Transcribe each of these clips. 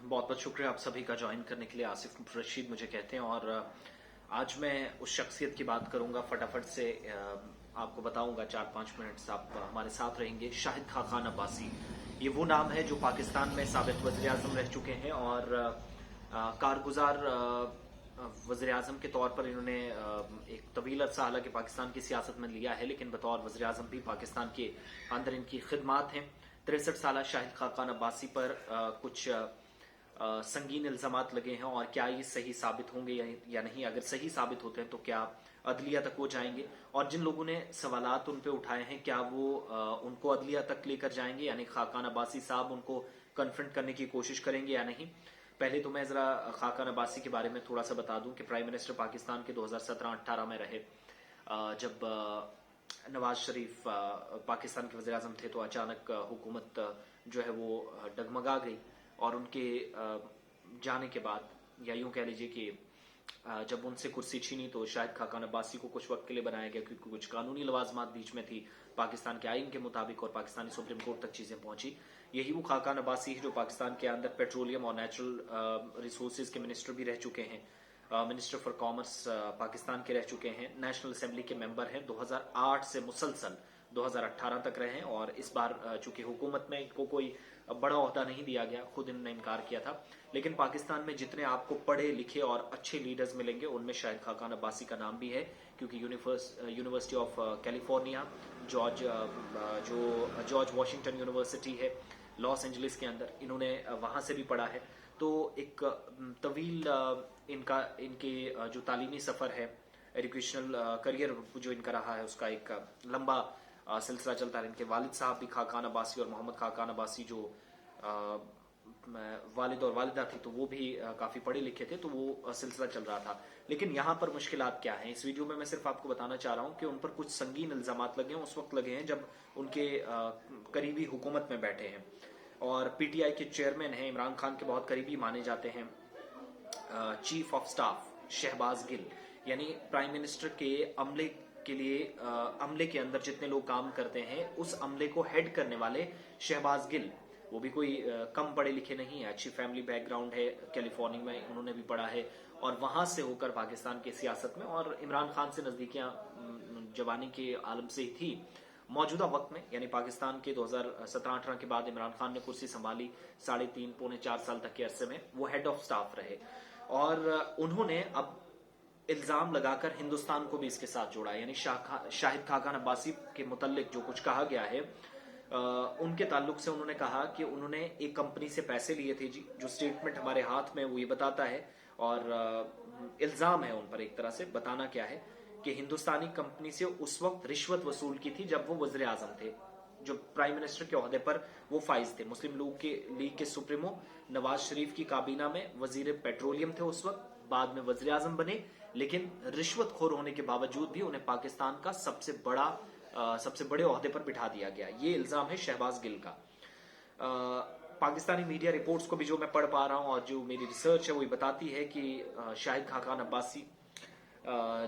बहुत बहुत शुक्रिया आप सभी का ज्वाइन करने के लिए। आसिफ रशीद मुझे कहते हैं और आज मैं उस शख्सियत की बात करूंगा फटाफट से। आपको बताऊंगा 4-5 मिनट आप हमारे साथ रहेंगे। शाहिद खाकान अब्बासी, ये वो नाम है जो पाकिस्तान में साबित वज़ीर आज़म रह चुके हैं और कारगुजार वज़ीर आज़म के तौर पर इन्होंने एक तवील अरसा हालांकि पाकिस्तान की सियासत में लिया है, लेकिन बतौर वज़ीर आज़म भी पाकिस्तान के अंदर इनकी खिदमात हैं। 63 साल शाहिद खाकान अब्बासी पर कुछ संगीन इल्जामात लगे हैं और क्या ये सही साबित होंगे या नहीं। अगर सही साबित होते हैं तो क्या अदलिया तक वो जाएंगे, और जिन लोगों ने सवालात उन पे उठाए हैं क्या वो उनको अदलिया तक लेकर जाएंगे, यानी खाकान अब्बासी साहब उनको कन्फ्रंट करने की कोशिश करेंगे या नहीं। पहले तो मैं जरा खाकान अब्बासी के बारे में थोड़ा सा बता दूं कि प्राइम मिनिस्टर पाकिस्तान के 2017-18 में रहे। जब नवाज शरीफ पाकिस्तान के वज़ीर आज़म थे तो अचानक हुकूमत जो है वो डगमगा गई, और उनके जाने के बाद, या यूं कह लीजिए कि जब उनसे कुर्सी छीनी तो शाहिद खाकान अब्बासी को कुछ वक्त के लिए बनाया गया, क्योंकि कुछ कानूनी लवाजमात बीच में थी पाकिस्तान के आइन के मुताबिक और पाकिस्तानी सुप्रीम कोर्ट तक चीजें पहुंची। यही वो खाकान अब्बासी है जो पाकिस्तान के अंदर पेट्रोलियम और नेचुरल रिसोर्सेज के मिनिस्टर भी रह चुके हैं, मिनिस्टर फॉर कॉमर्स पाकिस्तान के रह चुके हैं, नेशनल असेंबली के मेंबर हैं, 2008 से मुसलसल 2018 तक रहे हैं। और इस बार चूंकि हुकूमत में इनको कोई बड़ा ओहदा नहीं दिया गया, खुद इन्होंने इनकार किया था, लेकिन पाकिस्तान में जितने आपको पढ़े लिखे और अच्छे लीडर्स मिलेंगे उनमें शाहिद खाकान अब्बासी का नाम भी है, क्योंकि university of California, George Washington university है लॉस एंजलिस के अंदर, इन्होंने वहां से भी पढ़ा है। तो एक तवील इनके जो तालीमी सफर है, एजुकेशनल करियर जो इनका रहा है, उसका एक लंबा सिलसिला चलता है। इनके वालिद साहब भी खाकान अब्बासी और मोहम्मद खाकान अब्बासी जो वालिद और वालिदा थी तो वो भी काफी पढ़े लिखे थे, तो वो सिलसिला चल रहा था। लेकिन यहाँ पर मुश्किलात क्या है, इस वीडियो में मैं सिर्फ आपको बताना चाह रहा हूँ कि उन पर कुछ संगीन इल्जामात लगे हैं, उस वक्त लगे हैं जब उनके करीबी हुकूमत में बैठे हैं, और पीटीआई के चेयरमैन हैं, इमरान खान के बहुत करीबी माने जाते हैं, chief of staff Shahbaz Gill, यानी प्राइम मिनिस्टर के अमले के लिए अमले के अंदर जितने लोग काम करते हैं उस अमले को हेड करने वाले शहबाज गिल, वो भी कोई कम पढ़े लिखे नहीं है, अच्छी फैमिली बैकग्राउंड है, कैलिफोर्निया में उन्होंने भी पढ़ा है और वहां से होकर पाकिस्तान की सियासत में और इमरान खान से नजदीकियां जवानी के आलम से ही थी मौजूदा वक्त में। यानी पाकिस्तान के 2017-18 के बाद इमरान खान ने कुर्सी संभाली, 3.5-4 साल तक के अरसे में वो हेड ऑफ स्टाफ रहे, और उन्होंने अब इल्जाम लगाकर हिंदुस्तान को भी इसके साथ जोड़ा। यानी शाहिद खाकान अब्बासी के मुतल्लिक जो कुछ कहा गया है, उनके ताल्लुक से उन्होंने कहा कि उन्होंने एक कंपनी से पैसे लिए थे जी, जो स्टेटमेंट हमारे हाथ में वो ये बताता है, और इल्जाम है उन पर, एक तरह से बताना क्या है कि हिंदुस्तानी कंपनी से उस वक्त रिश्वत वसूल की थी जब वो वज़ीर आज़म थे, जो प्राइम मिनिस्टर के ओहदे पर वो फाइज थे। मुस्लिम लीग के सुप्रीमो नवाज शरीफ की काबीना में वजीर पेट्रोलियम थे उस वक्त, बाद में वज़ीर आज़म बने, लेकिन रिश्वतखोर होने के बावजूद भी उन्हें पाकिस्तान का सबसे बड़े ओहदे पर बिठा दिया गया। ये इल्जाम है शहबाज गिल का। पाकिस्तानी मीडिया रिपोर्ट्स को भी जो मैं पढ़ पा रहा हूं और जो मेरी रिसर्च है वो बताती है कि शाहिद खाकान अब्बासी,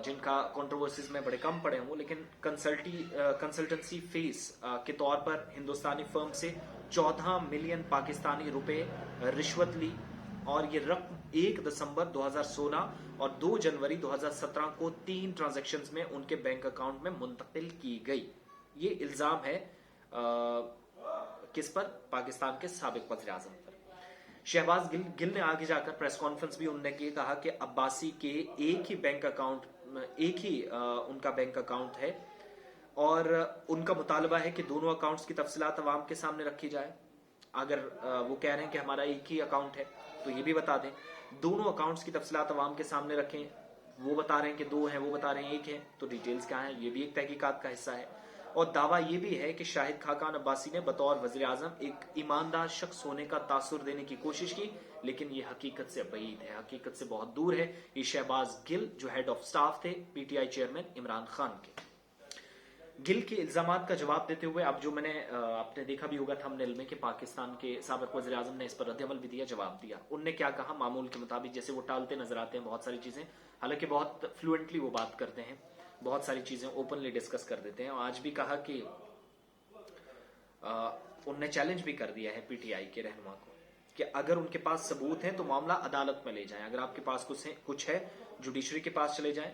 जिनका कंट्रोवर्सीज में बड़े कम पड़े हूं, लेकिन कंसल्टेंसी फीस के तौर पर हिंदुस्तानी फर्म से 14 मिलियन पाकिस्तानी रुपए रिश्वत ली, और ये रकम 1 दिसंबर 2016 और 2 जनवरी 2017 को 3 ट्रांजैक्शंस में उनके बैंक अकाउंट में मुंतकिल की गई। ये इल्जाम है किस पर? पाकिस्तान के साबिक वज़ीर आज़म पर। शहबाज गिल ने आगे जाकर प्रेस कॉन्फ्रेंस भी उन्होंने की, कहा कि अब्बासी के एक ही उनका बैंक अकाउंट है, और उनका मुतालबा है कि दोनों अकाउंट्स की तफसीलात अवाम के सामने रखी जाए। अगर वो कह रहे हैं कि हमारा एक ही अकाउंट है तो ये भी बता दें, दोनों अकाउंट्स की तफसीलात अवाम के सामने रखें। वो बता रहे हैं कि 2 हैं, वो बता रहे हैं 1 है, तो डिटेल्स क्या है, ये भी एक तहकीकात का हिस्सा है। और दावा ये भी है कि शाहिद खाकान अब्बासी ने बतौर वज़ीर आज़म एक ईमानदार शख्स होने का तासुर देने की कोशिश की, लेकिन ये हकीकत से बईद है, हकीकत से बहुत दूर है। ये शहबाज गिल जो हेड ऑफ स्टाफ थे पीटीआई चेयरमैन इमरान खान के। गिल के इल्जामात का जवाब देते हुए, अब जो मैंने आपने देखा भी होगा थंबनेल में कि पाकिस्तान के साबिक वज़ीर आज़म ने इस पर रद्द-ए-अमल भी दिया, जवाब दिया। उनने क्या कहा? मामूल के मुताबिक जैसे वो टालते नजर आते हैं बहुत सारी चीजें, हालांकि बहुत फ्लुएंटली वो बात करते हैं, बहुत सारी चीजें ओपनली डिस्कस कर देते हैं। आज भी कहा कि उनने चैलेंज भी कर दिया है पीटीआई के रहनुमा को कि अगर उनके पास सबूत हैं तो मामला अदालत में ले जाएं, अगर आपके पास कुछ है जुडिशरी के पास चले जाएं।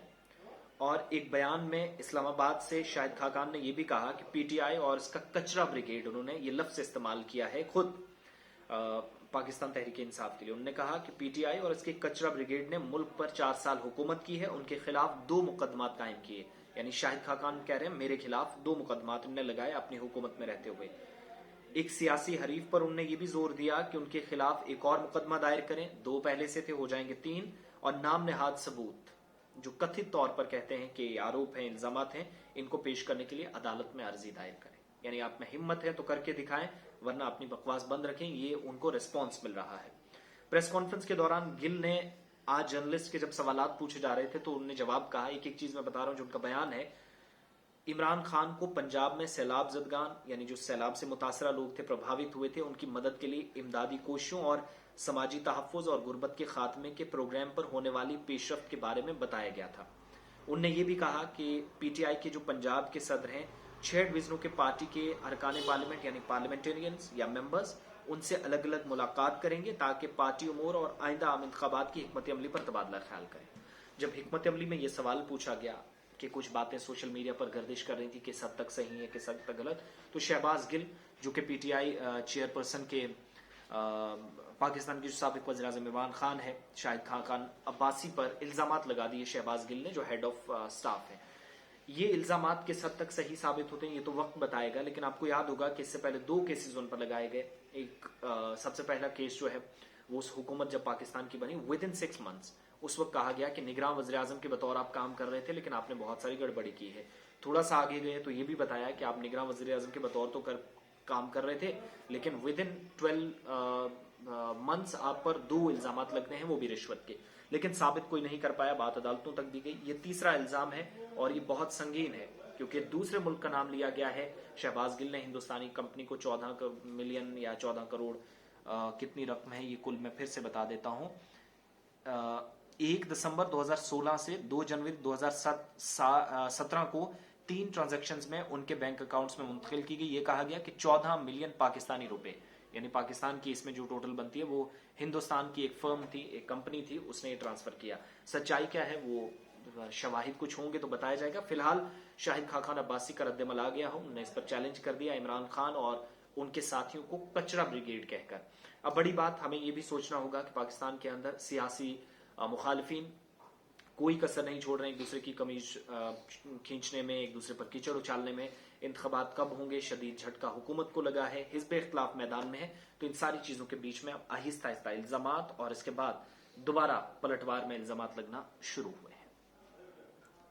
और एक बयान में इस्लामाबाद से शाहिद खाकान ने यह भी कहा कि पीटीआई और इसका कचरा ब्रिगेड, उन्होंने ये लफ्ज इस्तेमाल किया है खुद पाकिस्तान तहरीक इंसाफ के लिए, उन्होंने कहा कि पीटीआई और इसके कचरा ब्रिगेड ने मुल्क पर 4 साल हुकूमत की है, उनके खिलाफ 2 मुकदमात कायम किए। यानी शाहिद खाकान कह रहे हैं मेरे खिलाफ 2 मुकदमात उन्होंने लगाए अपनी हुकूमत में रहते हुए। एक सियासी हरीफ पर उन्होंने ये भी जोर दिया कि उनके खिलाफ एक और मुकदमा दायर करें, 2 पहले से थे, हो जाएंगे 3, और नाम नेहाद सबूत जो कथित तौर पर कहते हैं कि आरोप हैं, इल्जामात हैं, इनको पेश करने के लिए अदालत में अर्जी दायर करें। यानी आप में हिम्मत है तो करके दिखाएं, वरना अपनी बकवास बंद रखें। ये उनको रिस्पॉन्स मिल रहा है। प्रेस कॉन्फ्रेंस के दौरान गिल ने आज जर्नलिस्ट के जब सवालात पूछे जा रहे थे तो उन्होंने जवाब कहा, एक एक चीज मैं बता रहा हूं जो उनका बयान है। इमरान खान को पंजाब में सैलाब जदगान, यानी जो सैलाब से मुतासरा लोग थे, प्रभावित हुए थे, उनकी मदद के लिए इमदादी कोशिशों और समाजी तहफ़्फ़ुज़ और गुर्बत के खात्मे के प्रोग्राम पर होने वाली पेशरफ्त के बारे में बताया गया था। उनने ये भी कहा कि पीटीआई के जो पंजाब के सदर हैं 6 डिवीजनों के पार्टी के अरकान पार्लियामेंट यानी पार्लियामेंटेरियंस या मेंबर्स उनसे अलग अलग मुलाकात करेंगे ताकि पार्टी उमूर और आइंदा आम इंतखाबात की हिकमत अमली पर तबादला ख्याल करें। जब हिकमत अमली में यह सवाल पूछा गया कि कुछ बातें सोशल मीडिया पर गर्दिश कर रही थी किस हद तक सही है किस हद तक गलत, तो शहबाज गिल जो कि पीटीआई चेयरपर्सन के पाकिस्तान के जो साबिक वज़ीर आज़म इमरान खान है, शाहिद खाकान अब्बासी पर इल्जामात लगा दिए शहबाज गिल ने जो हेड ऑफ स्टाफ है। ये इल्जामात किस हद तक सही साबित होते हैं ये तो वक्त बताएगा, लेकिन आपको याद होगा कि इससे पहले 2 केसेस उन पर लगाए गए। एक सबसे पहला केस जो है वो उस हुकूमत जब पाकिस्तान की बनी विद इन 6 मंथ्स, उस वक्त कहा गया कि निगरान वज़ीर आज़म के बतौर आप काम कर रहे थे लेकिन आपने बहुत सारी गड़बड़ी की है। थोड़ा सा आगे गए तो ये भी बताया कि आप निगरान वज़ीर आज़म के बतौर तो काम कर रहे थे लेकिन विद इन 12 मंथ्स आप पर 2 इल्जामात लगते हैं, वो भी रिश्वत के, लेकिन साबित कोई नहीं कर पाया, बात अदालतों तक दी गई। ये तीसरा इल्जाम है और ये बहुत संगीन है क्योंकि दूसरे मुल्क का नाम लिया गया है। शहबाज गिल ने हिंदुस्तानी कंपनी को 14 मिलियन या 14 करोड़ कितनी रकम है ये कुल मैं फिर से बता देता हूं, 1 दिसंबर 2016 से 2 जनवरी 2017 को 3 ट्रांजैक्शंस में उनके बैंक अकाउंट्स में मुंतकिल की गई। ये कहा गया कि 14 मिलियन पाकिस्तानी रुपए, यानी पाकिस्तान की इसमें जो टोटल बनती है वो हिंदुस्तान की एक फर्म थी, एक कंपनी थी, उसने ये ट्रांसफर किया। सच्चाई क्या है वो शवाहिद कुछ होंगे तो बताया जाएगा। फिलहाल शाहिद खाकान अब्बासी का रद्द अमल आ गया हो, उन्होंने इस पर चैलेंज कर दिया इमरान खान और उनके साथियों को कचरा ब्रिगेड कहकर। अब बड़ी बात हमें ये भी सोचना होगा कि पाकिस्तान के अंदर सियासी मुखालिफिन कोई कसर नहीं छोड़ रहे हैं एक दूसरे की कमीज खींचने में, एक दूसरे पर कीचड़ उछालने में। इंतखाबात कब होंगे, शदीद झटका हुकूमत को लगा है, हिज़्ब इख्तिलाफ मैदान में है, तो इन सारी चीजों के बीच में अब आहिस्ता आहिस्ता इल्जामात और इसके बाद दोबारा पलटवार में इल्जामात लगना शुरू हुए।